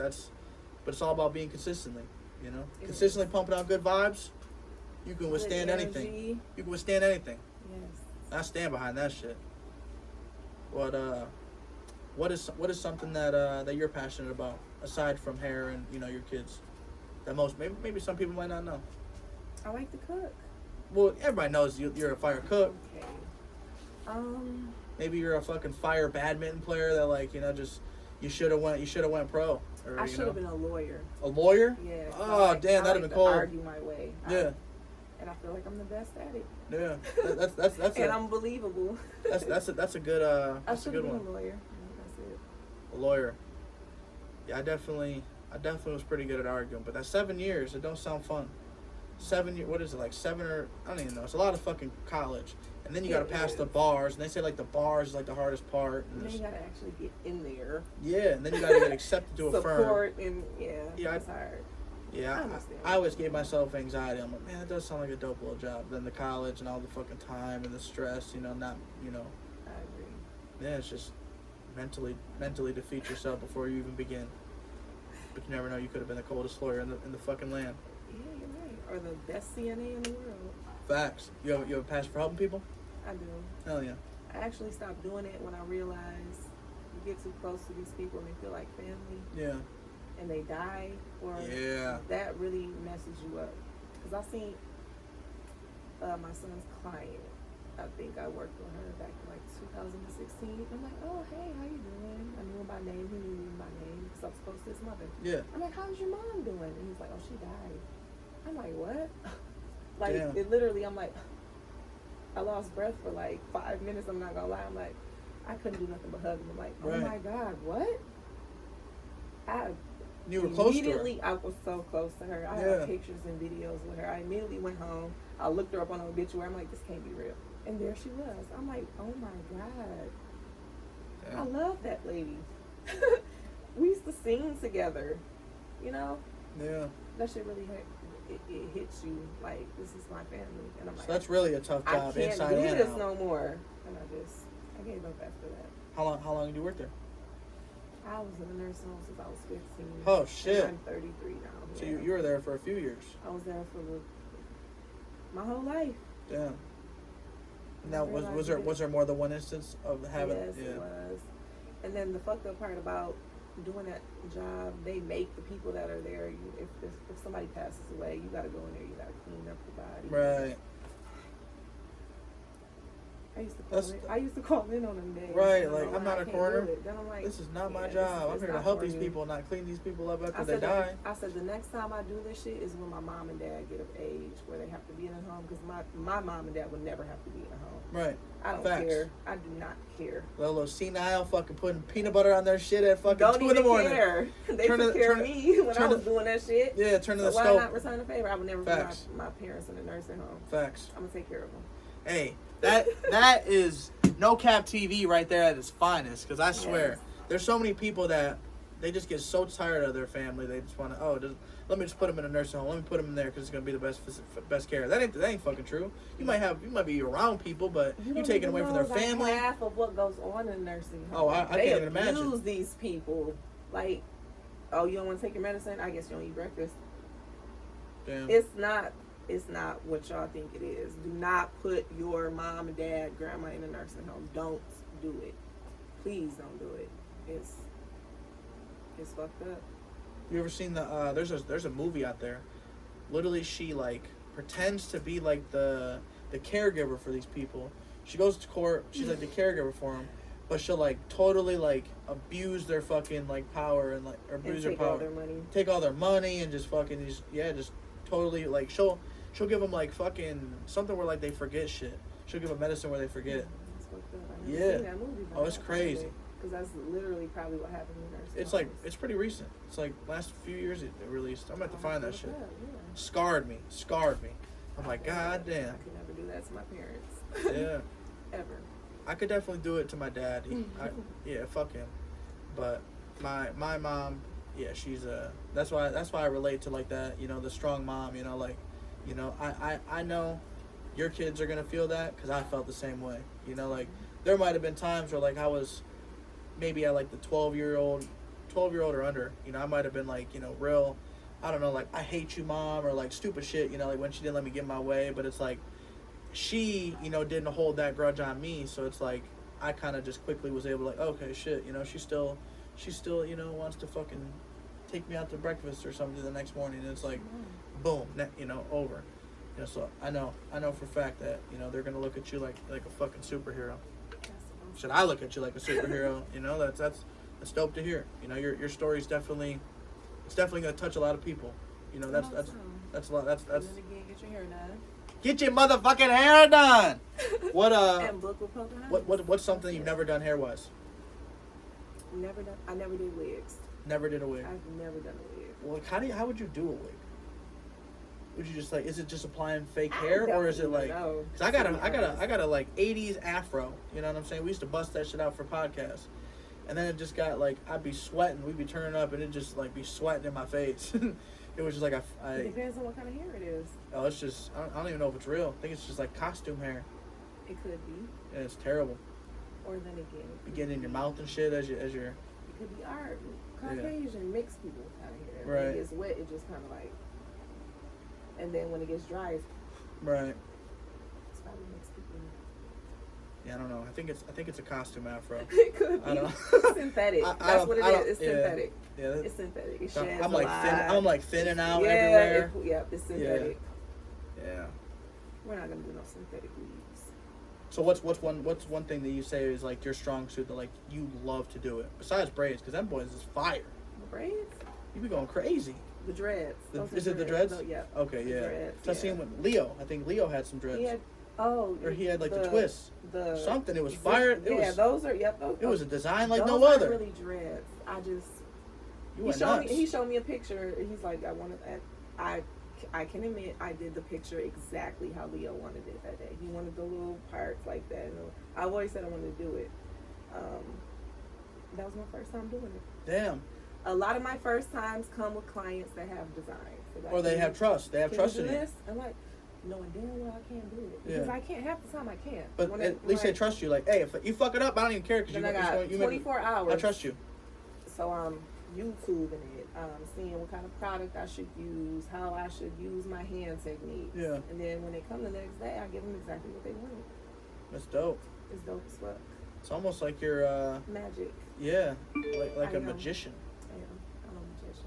But it's all about being consistently, you know? It Consistently pumping out good vibes, you can withstand Good anything. energy. You can withstand anything. Yes. I stand behind that shit. What is something that you're passionate about aside from hair and, you know, your kids? That maybe some people might not know. I like to cook. Well, everybody knows you're a fire cook. Okay. Maybe you're a fucking fire badminton player that, like, you know, just you should have went pro. Or, I you should know, have been a lawyer. a lawyer. Yeah. Oh damn, that'd have been cool. Argue my way. Yeah. And I feel like I'm the best at it. Yeah. That's and I'm believable. that's a good I that's a should good have one. been a lawyer. That's it. A lawyer. Yeah, I definitely was pretty good at arguing, but that 7 years, it don't sound fun. 7 years, what is it, like 7 or, I don't even know. It's a lot of fucking college. And then you got to pass the bars, and they say, like, the bars is, like, the hardest part. And then you gotta actually get in there. Yeah, and then you got to get accepted to a firm. Support and Yeah, it's hard. Yeah, I understand. I always gave myself anxiety. I'm like, man, that does sound like a dope little job. Then the college and all the fucking time and the stress, you know, not, you know. I agree. Yeah, it's just mentally defeat yourself before you even begin. But you never know, you could have been the coldest lawyer in the fucking land. Yeah, you're right. Or the best CNA in the world. Facts. You have a passion for helping people? I do. Hell yeah. I actually stopped doing it when I realized you get too close to these people and they feel like family Yeah. and they die, or Yeah. that really messes you up. Because I seen my son's client. I think I worked with her back in like 2016. I'm like, oh hey, how you doing? I knew him by name. He knew me by name because I was close to his mother. Yeah. I'm like, how's your mom doing? And he's like, oh, she died. I'm like, what? Like, Damn. it literally, I'm like, I lost breath for like 5 minutes. I'm not gonna lie. I'm like, I couldn't do nothing but hug him. I'm like, oh Right. my God, what? You were close to her. Immediately, I was so close to her. I Yeah. have pictures and videos with her. I immediately went home. I looked her up on the obituary. I'm like, this can't be real. And there she was. I'm like, oh my God. Yeah. I love that lady. We used to sing together. You know? Yeah. That shit really it hits you like, this is my family. And I'm So like, that's really a tough I job, can't inside do and this out. no more. And I gave up after that. How long did you work there? I was in a nursing home since I was 15. Oh, shit. And I'm 33 now. So yeah. you were there for a few years. I was there for my whole life. Yeah. Now was there more than one instance of having? Yes, Yeah. it was. And then the fucked up part about doing that job, they make the people that are there. If somebody passes away, you got to go in there. You got to clean up the body. Right. I used to call in on them days. Right, like, I'm not a can't coroner. do it. Then I'm like, This is not my yeah, job. I'm it's here to not help for these me. people, not clean these people up after I they said, die. I said the next time I do this shit is when my mom and dad get of age where they have to be in a home, because my mom and dad would never have to be in a home. Right. I don't Facts. care. I do not care. Little senile fucking putting peanut butter on their shit at fucking Don't 2 in the even morning. care. They took care of me when I was doing that shit. Yeah, turn to So the why stove. not return the favor? I would never Facts. put my parents in a nursing home. Facts. I'm gonna take care of them. Hey, that is no cap TV right there at its finest. Because I swear, Yes. there's so many people that they just get so tired of their family. They just want to, let me just put them in a nursing home. Let me put them in there because it's gonna be the best care. That ain't fucking true. You might be around people, but you taking away from their family. Half of what goes on in a nursing home. Oh, I can't even imagine. They abuse these people. Like, oh, you don't want to take your medicine? I guess you don't eat breakfast. Damn. It's not what y'all think it is. Do not put your mom, dad, grandma in a nursing home. Don't do it. Please don't do it. It's fucked up. You ever seen the there's a movie out there. Literally she like pretends to be like the caregiver for these people. She goes to court, she's like the caregiver for them, but she'll like totally like abuse their fucking like power and like abuse their power. All their money. Take all their money and just fucking just totally like she'll give them like fucking something where like they forget shit. She'll give them medicine where they forget. It's fucked up. I never Yeah. seen that movie, but Oh, it's I crazy. Because that's literally probably what happened in nursing It's homes. like it's pretty recent. It's like last few years it released. I'm gonna have to find that shit. Yeah. Scarred me. I'm like, god damn. I could never do that to my parents. Yeah. Ever. I could definitely do it to my dad. Yeah, fuck him. But my mom, yeah, she's that's why I relate to like that, you know, the strong mom, you know, like, you know, I know your kids are gonna feel that because I felt the same way, you know, like there might have been times where like I was maybe at like the 12-year-old or under, you know, I might have been like, you know, real, I don't know, like I hate you, mom, or like stupid shit, you know, like when she didn't let me get my way, but it's like she, you know, didn't hold that grudge on me, so it's like I kind of just quickly was able to like, okay, shit, you know, she still, you know, wants to fucking take me out to breakfast or something the next morning, and it's like, boom, you know, over. You know, so I know for a fact that, you know, they're gonna look at you like a fucking superhero. Should I look at you like a superhero? You know, that's dope to hear. You know, your story's definitely gonna touch a lot of people. You know, that's a lot. That's. And then again, get your hair done. Get your motherfucking hair done. What And book with PokaHontas. what's something you've never done hair wise? Never done. I never did wigs. Never did a wig. I've never done a wig. Well, how would you do a wig? Would you just like, is it just applying fake hair, or is it like? No. Cause I got a like 80s afro. You know what I'm saying? We used to bust that shit out for podcasts, and then it just got like I'd be sweating. We'd be turning up, and it just like be sweating in my face. It was just like It depends on what kind of hair it is. Oh, it's just I don't even know if it's real. I think it's just like costume hair, It could be. and it's terrible. Or then again, You get it in your mouth and shit as you're. it could be art. Caucasian mixed people kind of hair. When Right. it gets wet, it just kind of like. And then when it gets dry, it's Right. probably mixed people. Yeah, I don't know. I think it's a costume afro. It could be. I don't. Synthetic. I That's don't- what it I don't- is. It's yeah. synthetic. Yeah. It's synthetic. It sheds I'm a like lot. I'm like thinning out yeah, everywhere. It's synthetic. Yeah. We're not gonna do no synthetic weaves. So what's one thing that you say is like your strong suit that like you love to do it besides braids? Because them boys is fire. The braids, You be going crazy. the dreads. Those Is are it the dreads? No, yeah. Okay, The yeah. dreads, So I seen with Leo. I think Leo had some dreads. He had Or he had like the twists. The Something. It was fire. It yeah, was. those are yep. Those, It was a design like those no aren't other. really dreads. I just You went nuts. he showed me a picture. He's like, I can admit I did the picture exactly how Leo wanted it that day. He wanted the little parts like that. And I've always said I wanted to do it. That was my first time doing it. Damn. A lot of my first times come with clients that have designs. Like, Or they have trust. They have can trust you in do you. this? I'm like, knowing damn well I can't do it. Because Yeah. I can't, half the time I can't. But When at least they trust you. Like, hey, if you fuck it up, I don't even care because then I got 24 hours. I trust you. So I'm YouTubing it, seeing what kind of product I should use, how I should use my hand techniques. Yeah. And then when they come the next day, I give them exactly what they want. That's dope. It's dope as fuck. It's almost like you're Magic. yeah, like I a know. magician. I am. I'm a magician.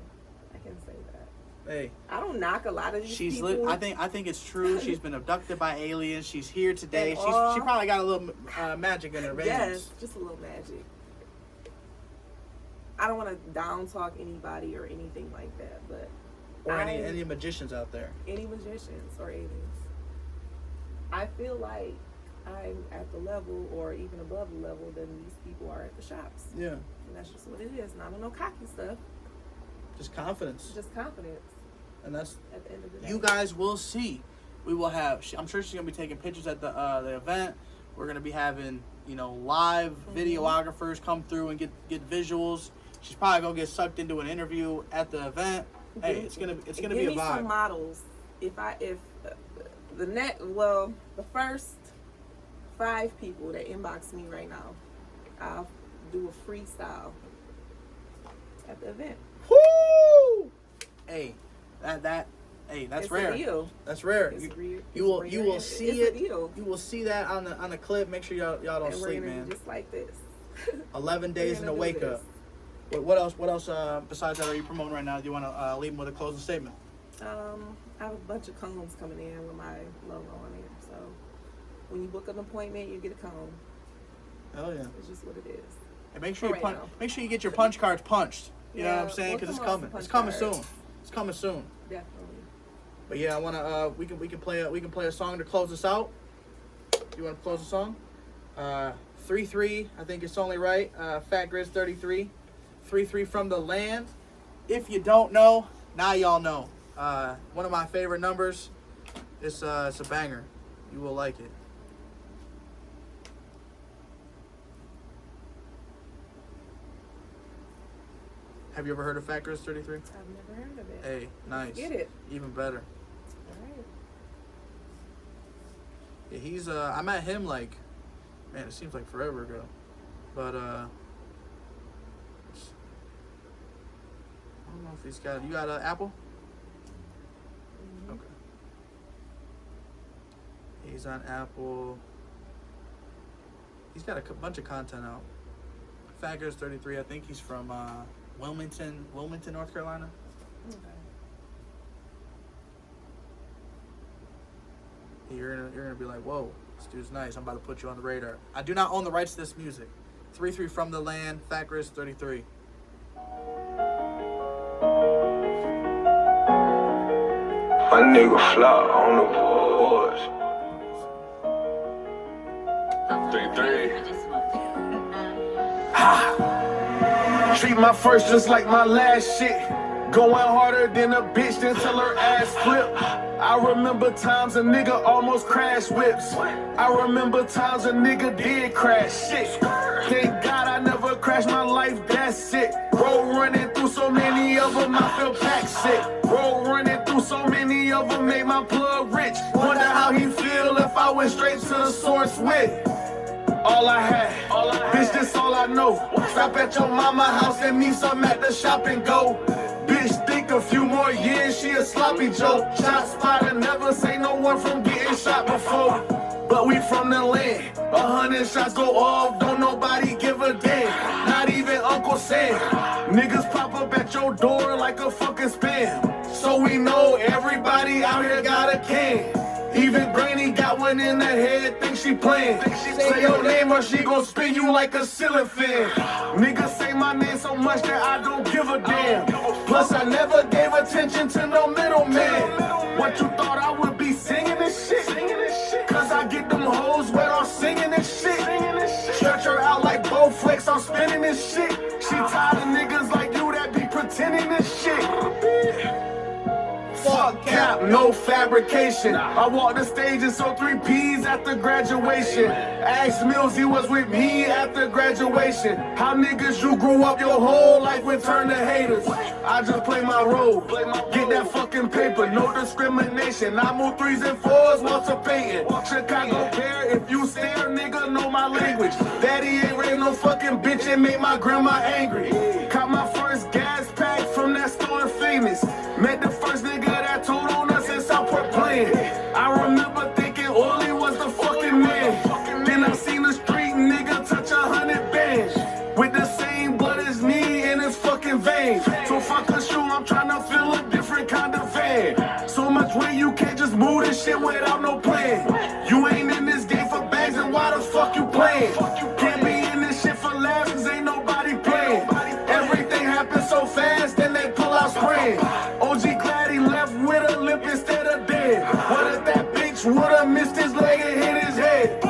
I can say that. Hey, I don't knock a lot of these she's people. I think it's true. She's been abducted by aliens. She's here today. And She probably got a little magic in her veins. Yes, just a little magic. I don't want to down talk anybody or anything like that, but Or any magicians out there. any magicians or aliens. I feel like I'm at the level or even above the level than these people are at the shops. Yeah. And that's just what it is. Not on no cocky stuff. Just confidence. Just confidence And that's, at the end of the day. you guys will see. We will have, I'm sure she's going to be taking pictures at the event. We're going to be having, live videographers come through and get visuals. She's probably going to get sucked into an interview at the event. Hey, it's going to be a Give me vibe. some models. The first 5 people that inbox me right now, I'll do a freestyle at the event. Woo! Hey, that's It's rare. a deal. That's rare. It's You will rare. see It's it. a deal. You will see that on the clip. Make sure y'all don't And we're sleep, gonna man. be just like this. 11 days in gonna the do wake this. up. What else? Besides that are you promoting right now? Do you want to leave them with a closing statement? I have a bunch of combs coming in with my logo on it. So when you book an appointment, you get a comb. Hell yeah! It's just what it is. And make sure For you right now. make sure you get your punch cards punched. You know what I'm Yeah, saying? we'll Because it's come out coming. with It's some coming punch soon. cards. It's coming soon. Definitely. But yeah, I wanna we can play a song to close this out. You want to close the song? 3-3. I think it's only right. Fat Grizz 33. 3-3 from the land. If you don't know, now y'all know. One of my favorite numbers. It's a banger. You will like it. Have you ever heard of Fat Grizz 33? I've never heard of it. Hey, nice. Get it. Even better. All right. Yeah, he's I met him like, man, it seems like forever ago. But I don't know if he's got, you got Apple? Mhm. Okay. He's on Apple. He's got a bunch of content out. Fat Grizz 33, I think he's from Wilmington, North Carolina. Okay. You're gonna be like, whoa, this dude's nice. I'm about to put you on the radar. I do not own the rights to this music. 3-3 from the land, Fat Grizz 33. My nigga fly on the boards. 3-3. Treat my first just like my last shit. Going harder than a bitch till her ass flip. I remember times a nigga almost crashed whips. I remember times a nigga did crash shit. Thank God I never crashed my life, that's it. Road running through so many of them, I feel pack sick. Road running through so many of them, made my plug rich. Wonder how he feel if I went straight to the source with all I had. Bitch, this all I know. Stop at your mama house and me some at the shop and go. Bitch, think a few more years, she a sloppy Joe. Shot spotter, never say no one from getting shot before. But we from the land, 100 shots go off, don't nobody give a damn. Not even Uncle Sam. Niggas pop up at your door like a fucking spam. So we know everybody out here got a can. Even Granny got one in the head, think she playing. Say your name or she gon' spin you like a ceiling fan. Niggas say my name so much that I don't give a damn. Plus I never gave attention to no middleman. What you thought I would be singing this shit? Cause I get them hoes wet off singing this shit. Stretch her out like Bowflex, I'm spinning this shit. She tired of niggas like you that be pretending this shit. Fuck cap, no fabrication. I walked the stage and sold 3 P's after graduation. Ask Mills, he was with me after graduation. How niggas you grew up your whole life would turn to haters. I just play my role, get that fucking paper, no discrimination. I move 3s and 4s, Walter Payton. Chicago Bear, if you stare, nigga, know my language. Daddy ain't raised no fucking bitch and made my grandma angry. Caught my first gas pack from that store in Famous. Met the first nigga that told on us in Southport playing. I remember thinking Orly was the fucking man. Then I seen the street nigga touch 100 bands with the same blood as me in his fucking veins. So fuck a shoe, I'm trying to feel a different kind of much when you can't just move this shit without no plan. You ain't in this game for bags, and why the fuck you playing? Can't be in this shit for laughs, cause ain't nobody playing. Everything happens so fast, then they pull out spraying. OG glad he left with a lip instead of dead. What if that bitch would've missed his leg and hit his head?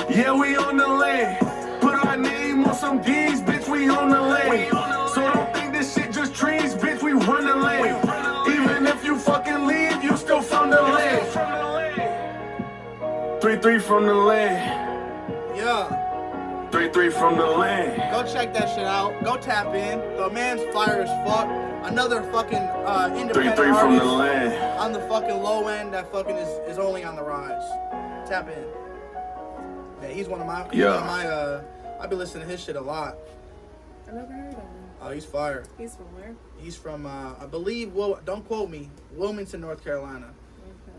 Yeah, we on the land. Put our name on some D's, bitch, we on the land. So don't think this shit just trees, bitch, we run the land. Even if you fucking leave, you still from the land. 3-3 from the land. Yeah. 3-3 from the land. Go check that shit out. Go tap in. The man's fire as fuck. Another fucking independent 3-3 from the artist land. on the fucking low end that fucking is only on the rise. Tap in. Yeah, he's one of my. I've been listening to his shit a lot. I never heard of him. Oh, he's fire. He's from where? He's from I believe. Well, don't quote me. Wilmington, North Carolina. Okay.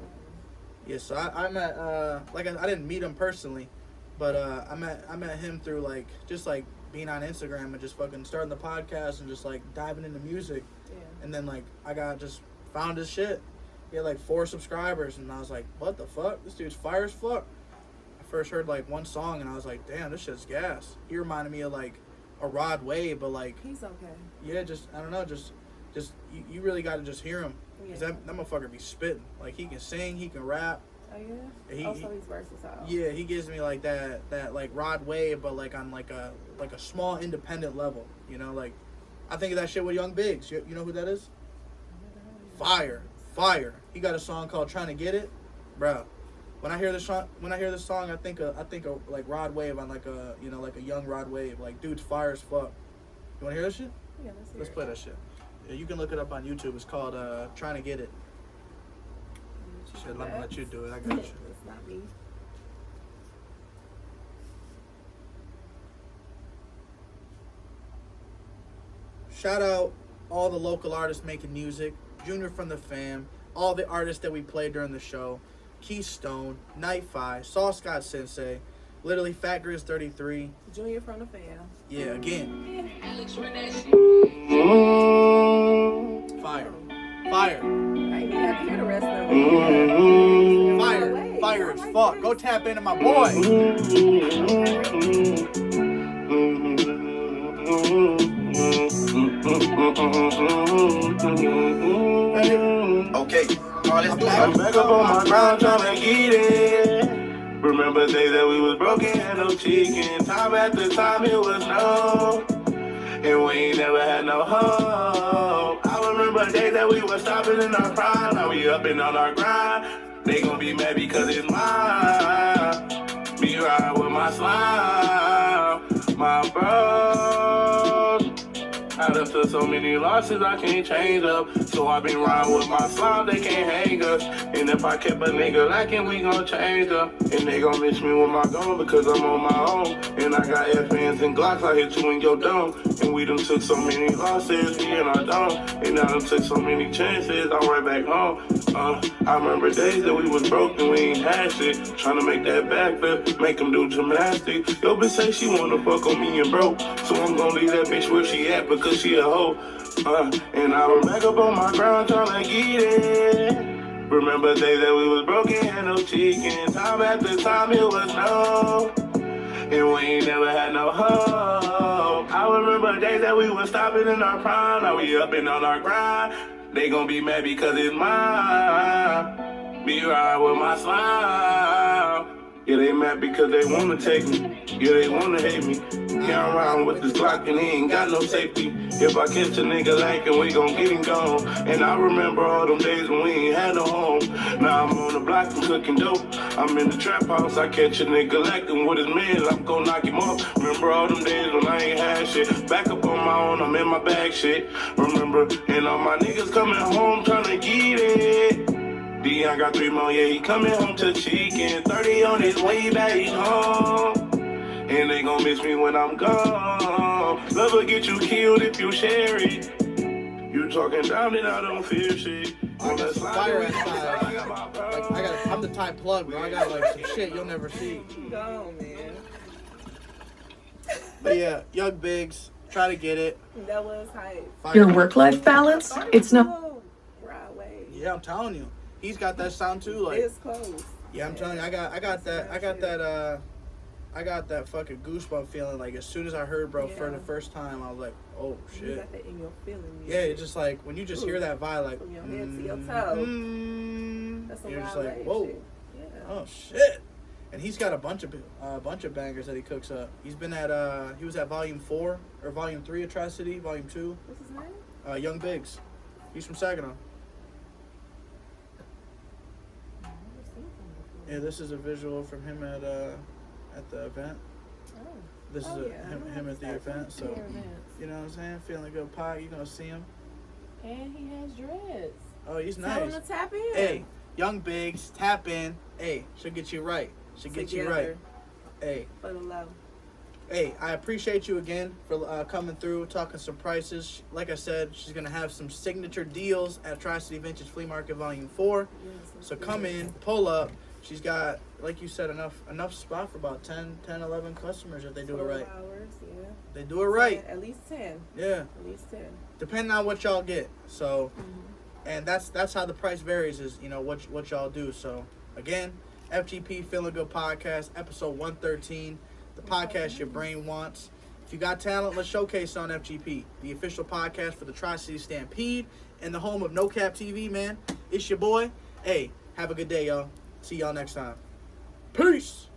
Yeah, so I met I didn't meet him personally, but I met him through like just like being on Instagram and just fucking starting the podcast and just like diving into music. Yeah. And then like I just found his shit. He had like 4 subscribers and I was like, what the fuck? This dude's fire as fuck. I first heard like one song and I was like, damn, this shit's gas. He reminded me of like a Rod Wave, but like He's okay. yeah, just I don't know, just you really got to just hear him. Cause Yeah. that motherfucker be spitting. Like he can sing, he can rap. Oh yeah. He- Also, he's versatile. Yeah, he gives me like that like Rod Wave, but like on like a small independent level. You know, like I think of that shit with Young Biggs. You know who that is? Fire. He got a song called "Trying to Get It," bro. When I hear this song, I think of like Rod Wave on like a like a young Rod Wave. Like dude's fire as fuck. You wanna hear this shit? Yeah, Let's play that shit. Yeah, you can look it up on YouTube. It's called "Trying to Get It." Shit, I'm gonna let you do it. I got you. It's not me. Shout out all the local artists making music, Junior from the Fam, all the artists that we played during the show, Keystone, Night-Fi, Sauce Scott Sensei, literally Fat Grizz 33. Junior from the fam. Yeah, again. Fire. I didn't even have to hear the rest of it. Fire as fuck. Go tap into my boy. Okay, I'm back up on my grind trying to get it. Remember days that we was broken, had no chicken. Time after time it was no, and we ain't never had no hope. I remember days that we was stopping in our prime. Now we up and on our grind. They gon' be mad because it's mine. Me ride with my slime, my bros. I done took so many losses I can't change up. So I been riding with my slime, they can't hang us. And if I kept a nigga lacking, we gon' change up. And they gon' miss me with my gun because I'm on my own. And I got FNs and Glocks, I hit you in your dome. And we done took so many losses, me and our dome. And I done took so many chances, I'm right back home. I remember days that we was broke and we ain't had shit. Tryna make that backflip, make them do gymnastics. Yo bitch say she wanna fuck on me and broke. So I'm gon' leave that bitch where she at because she a hoe. And I was back up on my ground tryna get it. Remember days that we was broken, had no chicken. Time after time it was no, and we ain't never had no hope. I remember days that we was stopping in our prime. Now we up and on our grind. They gon' be mad because it's mine. Me ride with my slime. Yeah, they mad because they wanna take me. Yeah, they wanna hate me. Yeah, I'm riding with this Glock and he ain't got no safety. If I catch a nigga lacking, we gon' get him gone. And I remember all them days when we ain't had no home. Now I'm on the block, I'm cooking dope. I'm in the trap house, I catch a nigga lacking with his man, I'm gon' knock him off. Remember all them days when I ain't had shit. Back up on my own, I'm in my bag shit. Remember, and all my niggas coming home tryna get it. Dion got 3 more, yeah, he coming home to chicken. 30 on his way back home. And they gon' miss me when I'm gone. Love will get you killed if you share it. You talking down and I don't fear shit. I got some fire outside. I'm the type plug, bro. I got like some shit you'll never see. Go, man. But yeah, Young Biggs, try to get it. That was hype. Fire. Your work-life balance? It's not. Right way. Yeah, I'm telling you. He's got that sound too. Like, It's close. yeah, I'm telling you, I got that fucking goosebump feeling. Like, as soon as I heard bro for the first time, I was like, oh You shit. got that in your feeling. Yeah, it's just like when you just hear that vibe, like From your head to your toe. That's some you're just wild like, ass whoa, shit. Yeah. oh shit. And he's got a bunch of bangers that he cooks up. He's been at he was at Volume 4 or Volume 3 of Tri-City, Volume 2. What's his name? Young Biggs. He's from Saginaw. I've never seen him before. Yeah, this is a visual from him at the event. Oh. This is him at the event. So Events. you know what I'm saying? Feeling good pie. You gonna see him. And he has dreads. Oh, he's Tell him nice. to tap in. Hey, Young Biggs, tap in. Hey, she'll get you right. She'll get you right. Hey. For the love. Hey, I appreciate you again for coming through, talking some prices. Like I said, she's going to have some signature deals at Tri-City Vintage Flea Market Volume 4. Yes, So come in, pull up. She's got, like you said, enough spot for about 10, 11 customers if they do it 12 right. hours, yeah. They do it right. At least 10. Yeah. At least 10. Depending on what y'all get. So, and that's how the price varies is, you know, what y'all do. So, again, FGP Feeling Good Podcast, episode 113. The podcast your brain wants. If you got talent, let's showcase on FGP, the official podcast for the Tri-City Stampede and the home of No Cap TV, man. It's your boy. Hey, have a good day, y'all. See y'all next time. Peace.